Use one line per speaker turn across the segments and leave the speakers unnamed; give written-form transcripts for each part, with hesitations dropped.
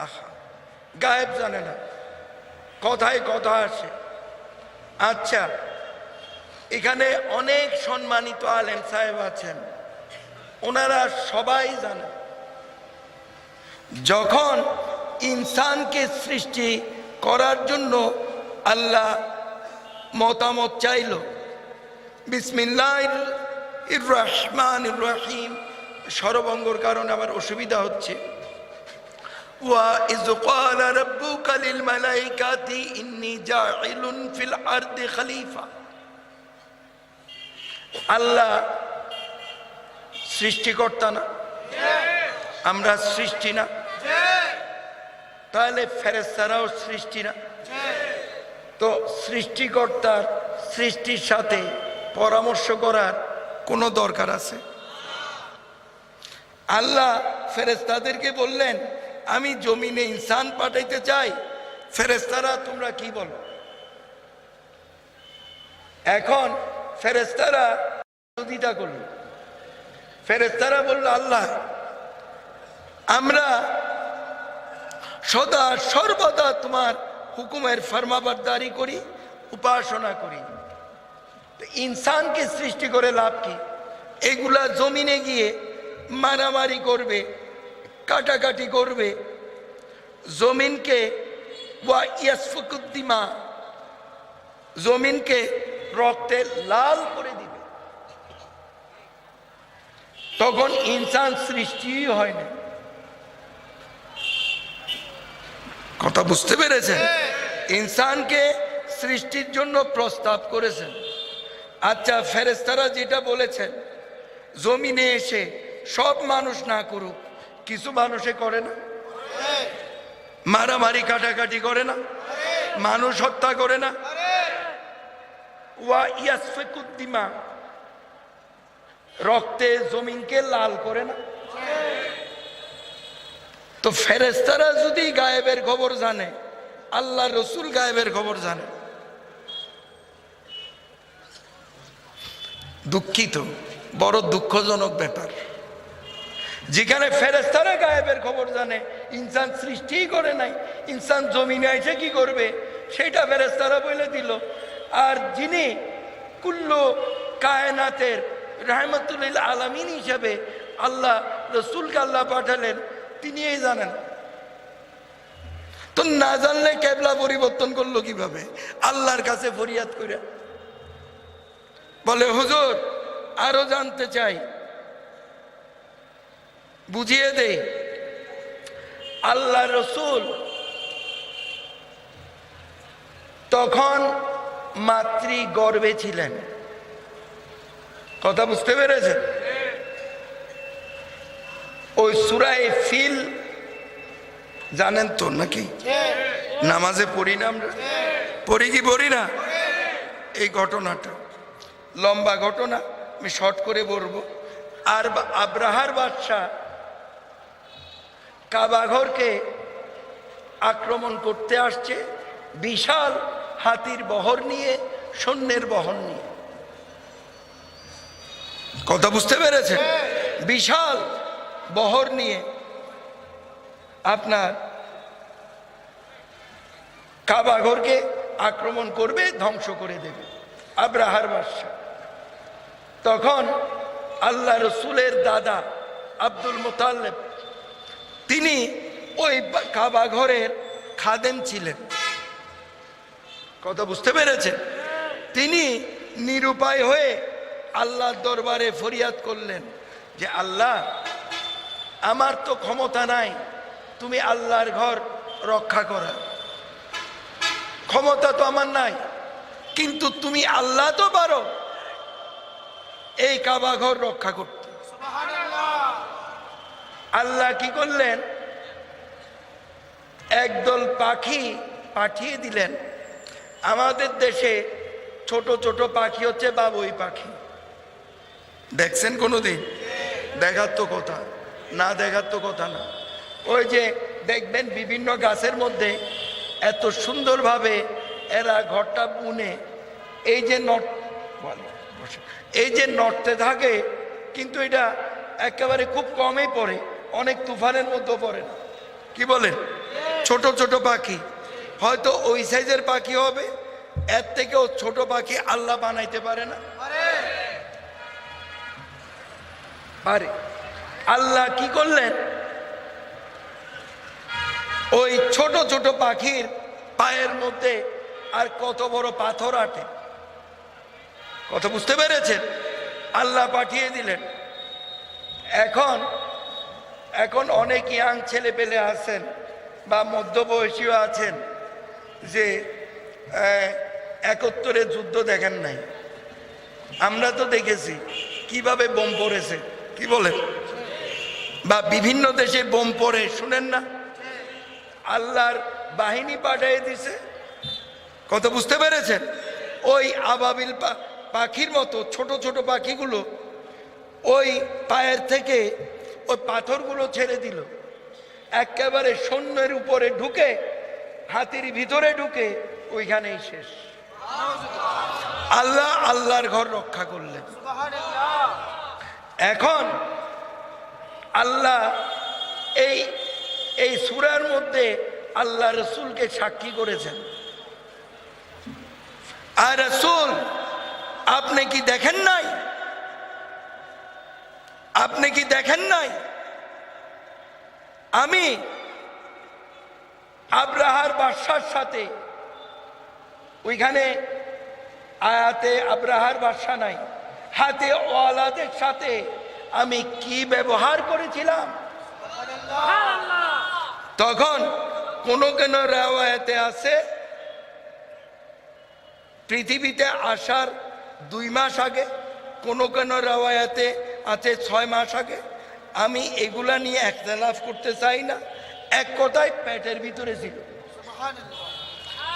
আহা, গায়েব জানে না, কথায় কথা আসে। আচ্ছা, এখানে অনেক সম্মানিত আলেম সাহেব আছেন, ওনারা সবাই জানেন যখন ইনসানকে সৃষ্টি করার জন্য আল্লাহ মতামত চাইল, বিসমিল্লাহির রহমানির রহিম, স্বরভঙ্গর কারণে আমার অসুবিধা হচ্ছে। ওয়া ইয ক্বালা রাব্বুকা লিল মালাইকাতি ইন্নী জাইলুন ফিল আরদি খলিফা। আল্লাহ সৃষ্টিকর্তা না? আমরা সৃষ্টি না? তাহলে ফেরেশতারাও সৃষ্টি না? তো সৃষ্টিকর্তার সৃষ্টির সাথে পরামর্শ করার কোনো দরকার আছে? আল্লাহ ফেরেশতাদেরকে বললেন আমি জমিনে ইনসান পাঠাইতে চাই, ফেরেশতারা তোমরা কি বলো? এখন ফেরেশতারা বিরোধিতা করল। ফেরেশতারা বলল আল্লাহ আমরা সদা সর্বদা তোমার হুকুমের ফরমাবরদারি করি, উপাসনা করি, ইনসানকে সৃষ্টি করে লাভ কি? এগুলা জমিনে গিয়ে মারামারি করবে, কাটাকাটি করবে, জমিনকে ওয়া ইয়াসফুকুদ্দিমা, জমিনকে রক্তে লাল করে দিবে। তখন ইনসান সৃষ্টি হয় না। কথা বুঝতে পেরেছেন? ইনসানকে সৃষ্টির জন্য প্রস্তাব করেছেন। আচ্ছা, ফেরেশতারা যেটা বলেছেন জমিনে এসে সব মানুষ না করুক, কিছু মানুষে করে না? মারামারি কাটাকাটি করে না? মানুষ হত্যা করে না? ওয়া ইয়াসফিকুদ্দিমা, রক্তে জমিনকে লাল করে না? তো ফেরেশতারা যদি গায়েবের খবর জানে, আল্লাহ রসুল গায়েবের খবর জানে। দুঃখিত, বড় দুঃখজনক ব্যাপার। যেখানে ফেরেশতারা গায়েবের খবর জানে, ইনসান সৃষ্টিই করে নাই, ইনসান জমিনে এসে কি করবে সেটা ফেরেশতারা বলে দিল। আর যিনি কুল্লু কায়নাতের রাহমাতুল লিল আলামিন হিসেবে আল্লাহ রসুলকে আল্লাহ পাঠালেন, তিনি এই জানেন। তো না জানলে কেবলা পরিবর্তন করলো কিভাবে? আল্লাহর কাছে ফরিয়াদ করে বলে হুজুর আরো জানতে চাই, বুঝিয়ে দে। আল্লাহ রসুল তখন মাতৃ গর্ভে ছিলেন। কথা বুঝতে পেরেছেন? ওই সূরা ফিল জানেন তো নাকি? নামাজে পড়ি না আমরা? পড়ি কি পড়ি না? এই ঘটনাটা লম্বা ঘটনা, আমি শর্ট করে বলবো। আর আব্রাহার বাদশা কাবাঘরকে আক্রমণ করতে আসছে বিশাল হাতির বহর নিয়ে, সৈন্যের বহর নিয়ে। কথা বুঝতে পেরেছে? বিশাল বহর নিয়ে আপনার কাবাঘরকে আক্রমণ করবে, ধ্বংস করে দেবে আব্রাহার বাদশা। তখন আল্লাহ রসুলের দাদা আব্দুল মুতাল্লিব, তিনি ওই কাবাঘরের খাদেম ছিলেন। কথা বুঝতে পেরেছেন? তিনি নিরুপায় হয়ে আল্লাহর দরবারে ফরিয়াদ করলেন যে আল্লাহ আমার তো ক্ষমতা নাই, তুমি আল্লাহর ঘর রক্ষা করা, ক্ষমতা তো আমার নাই, কিন্তু তুমি আল্লাহ তো পারো এই কাবা ঘর রক্ষা করতে। আল্লাহ কি করলেন? একদল পাখি পাঠিয়ে দিলেন। আমাদের দেশে ছোট ছোট পাখি হচ্ছে বাবুই পাখি, দেখছেন কোনোদিন? দেখার তো কথা না, দেখার তো কথা না। ওই যে দেখবেন বিভিন্ন গাছের মধ্যে এত সুন্দরভাবে এরা ঘরটা বুনে, এই যে এই যে নড়তে থাকে, কিন্তু এটা একেবারে খুব কমই পড়ে, অনেক তুফানের মধ্যে পড়ে না। কি বলেন? ছোট ছোট পাখি, হয়তো ওই সাইজের পাখি হবে, এর থেকেও ছোট পাখি আল্লাহ বানাইতে পারে না? পারে। আল্লাহ কি করলেন, ওই ছোট ছোট পাখির পায়ের মধ্যে আর কত বড় পাথর আটে, কথা বুঝতে পেরেছেন? আল্লাহ পাঠিয়ে দিলেন। এখন এখন অনেক ইয়াং ছেলে পেলে আছেন বা মধ্যবয়সীও আছেন যে 71-এর যুদ্ধ দেখেন নাই। আমরা তো দেখেছি কিভাবে বোম পড়েছে, কি বলেন? বা বিভিন্ন দেশে বোম পড়ে, শুনেন না? আল্লাহর বাহিনী পাঠিয়ে দিছে, কথা বুঝতে পেরেছেন? ওই আবাবিল পাখির মতো ছোট ছোট পাখিগুলো ওই পায়ের থেকে ওই পাথরগুলো ছেড়ে দিল, একেবারে সৈন্যের উপরে ঢুকে, হাতির ভিতরে ঢুকে ওইখানেই শেষ। আল্লাহ আল্লাহর ঘর রক্ষা করলেন। এখন আল্লাহ এই এই সূরার মধ্যে আল্লাহ রসুলকে সাক্ষী করেছেন। আর রসুল, আপনি কি দেখেন নাই? আপনি কি দেখেন নাই আমি আব্রাহার বাদশার সাথে, ওইখানে আয়াতে আব্রাহার বাদশা নাই, হাতে ওয়ালাদের সাথে আমি কি ব্যবহার করেছিলাম? তখন কোন কোন রাওয়ায়াতে আছে পৃথিবীতে আসার 2 মাস আগে, কোন কোন রাওয়ায়াতে আছে 6 মাস আগে। আমি এগুলা নিয়ে ইখতিলাফ করতে চাই না। এক কথায় পেটের ভিতরে ছিল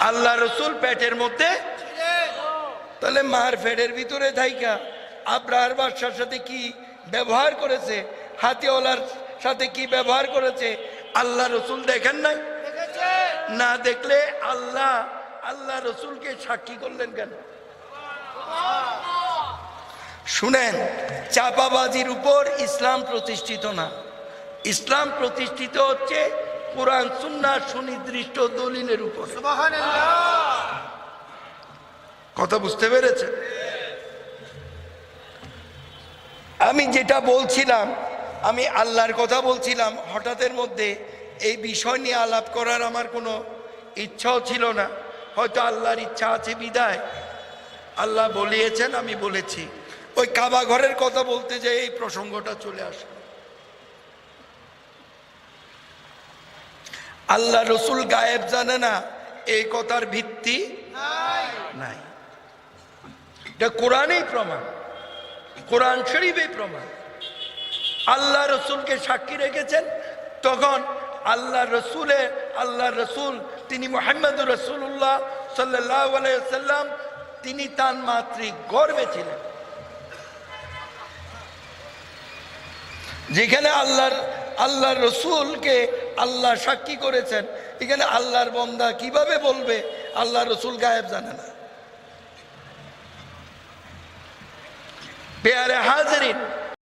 আল্লাহ রসুল, পেটের মধ্যে। তাহলে মার পেটের ভিতরে থাইকা আব্রাহার বাদশার সাথে কি ব্যবহার করেছে, হাতিওয়ালার সাথে কি ব্যবহার করেছে, আল্লাহ রসুল দেখেন নাই? না দেখলে আল্লাহ আল্লাহ রসুলকে সাক্ষী করলেন কেন? শুনেন, চাপাবাজির উপর ইসলাম প্রতিষ্ঠিত না। ইসলাম প্রতিষ্ঠিত হচ্ছে কোরআন সুন্নাহ সুনির্দিষ্ট দলিলের উপর। কথা বুঝতে পেরেছেন? আমি যেটা বলছিলাম, আমি আল্লাহর কথা বলছিলাম, হঠাৎের মধ্যে এই বিষয় নিয়ে আলাপ করার আমার কোনো ইচ্ছাও ছিল না। হয়তো আল্লাহর ইচ্ছা আছে বিদায় আল্লাহ বলিয়েছেন, আমি বলেছি। ওই কাবা ঘরের কথা বলতে যে এই প্রসঙ্গটা চলে আসে। আল্লাহ রসুল গায়েব জানে না, এই কথার ভিত্তি নাই। এটা কোরআনেই প্রমাণ, কোরআন শরীফেই প্রমাণ। আল্লাহ রসুলকে সাক্ষী রেখেছেন। তখন আল্লাহ রসুল তিনি মুহাম্মদুর রাসূলুল্লাহ সাল্লাল্লাহু আলাইহি ওয়াসাল্লাম, তিনি তার মাতৃক গর্ভে ছিলেন। যেখানে আল্লাহর রসুলকে আল্লাহ সাক্ষী করেছেন, এখানে আল্লাহর বান্দা কিভাবে বলবে আল্লাহ রসুল গায়েব জানে না? পেয়ারে হাজরিন,